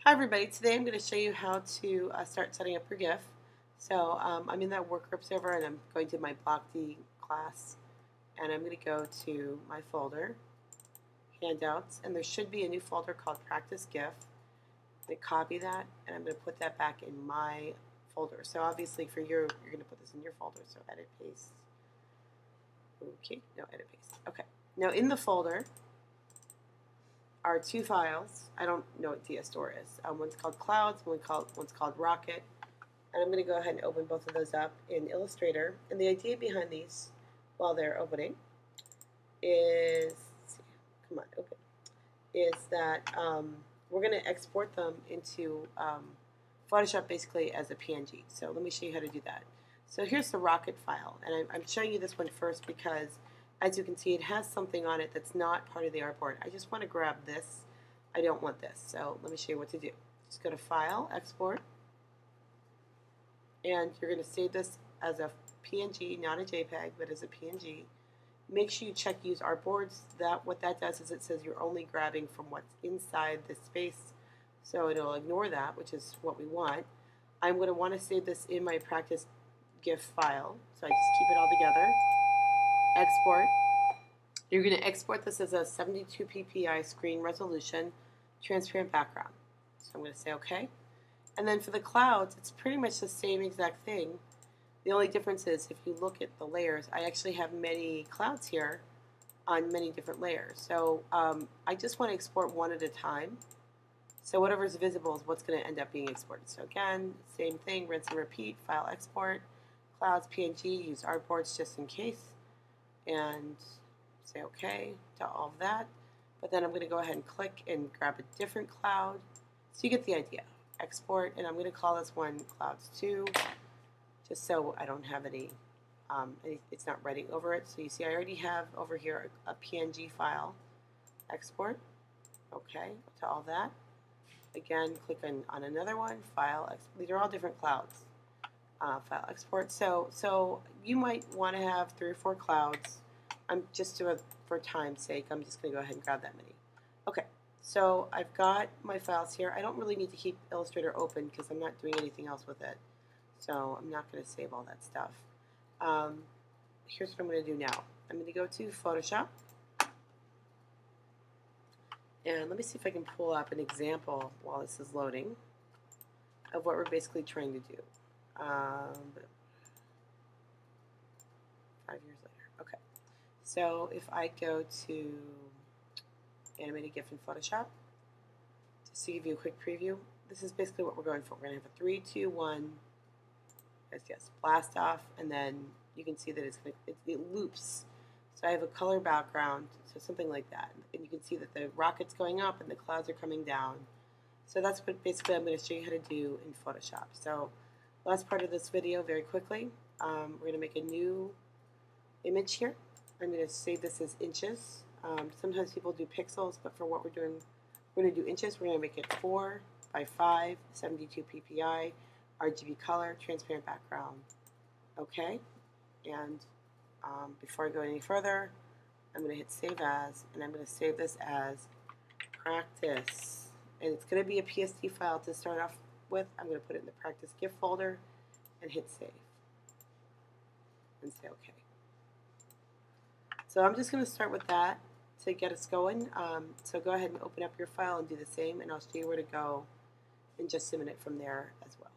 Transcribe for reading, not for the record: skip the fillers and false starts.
Hi everybody, today I'm going to show you how to start setting up your GIF. So I'm in that work group server and I'm going to my Block D class and I'm going to go to my folder, handouts, and there should be a new folder called practice GIF. I'm going to copy that and I'm going to put that back in my folder. So obviously for you're going to put this in your folder, so edit paste. Okay, no edit paste. Okay, now in the folder are two files. I don't know what DS-Store is. One's called Clouds, one's called Rocket. And I'm going to go ahead and open both of those up in Illustrator. And the idea behind these, while they're opening, is, come on, open, is that we're going to export them into Photoshop basically as a PNG. So let me show you how to do that. So here's the Rocket file. And I'm showing you this one first because as you can see, it has something on it that's not part of the artboard. I just want to grab this. I don't want this. So let me show you what to do. Just go to File, Export, and you're going to save this as a PNG, not a JPEG, but as a PNG. Make sure you check Use Artboards. What that does is it says you're only grabbing from what's inside the space, so it'll ignore that, which is what we want. I'm going to want to save this in my practice GIF file, so I just keep it all together. Export. You're going to export this as a 72 ppi screen resolution, transparent background. So I'm going to say OK. And then for the clouds, it's pretty much the same exact thing. The only difference is if you look at the layers, I actually have many clouds here on many different layers. So I just want to export one at a time. So whatever is visible is what's going to end up being exported. So again, same thing, rinse and repeat, file export, clouds, PNG, use artboards just in case. And say OK to all of that. But then I'm going to go ahead and click and grab a different cloud. So you get the idea. Export, and I'm going to call this one Clouds 2, just so I don't have it's not writing over it. So you see I already have over here a PNG file. Export. OK to all that. Again, click on another one. File. These are all different clouds. File export. So you might want to have 3 or 4 clouds. For time's sake, I'm just going to go ahead and grab that many. Okay, so I've got my files here. I don't really need to keep Illustrator open because I'm not doing anything else with it. So I'm not going to save all that stuff. Here's what I'm going to do now. I'm going to go to Photoshop. And let me see if I can pull up an example while this is loading of what we're basically trying to do. 5 years later. Okay. So if I go to Animated GIF in Photoshop, just to give you a quick preview, this is basically what we're going for. We're going to have a 3, 2, 1, yes, blast off, and then you can see that it loops. So I have a color background, so something like that. And you can see that the rocket's going up and the clouds are coming down. So that's what basically I'm going to show you how to do in Photoshop. So last part of this video, very quickly, we're going to make a new image here. I'm going to save this as inches. Sometimes people do pixels, but for what we're doing, we're going to do inches. We're going to make it 4 by 5, 72 ppi, RGB color, transparent background. Okay, and before I go any further, I'm going to hit Save As, and I'm going to save this as Practice. And it's going to be a PSD file to start off with. I'm going to put it in the Practice GIF folder and hit Save. And say OK. So I'm just going to start with that to get us going. So go ahead and open up your file and do the same, and I'll show you where to go in just a minute from there as well.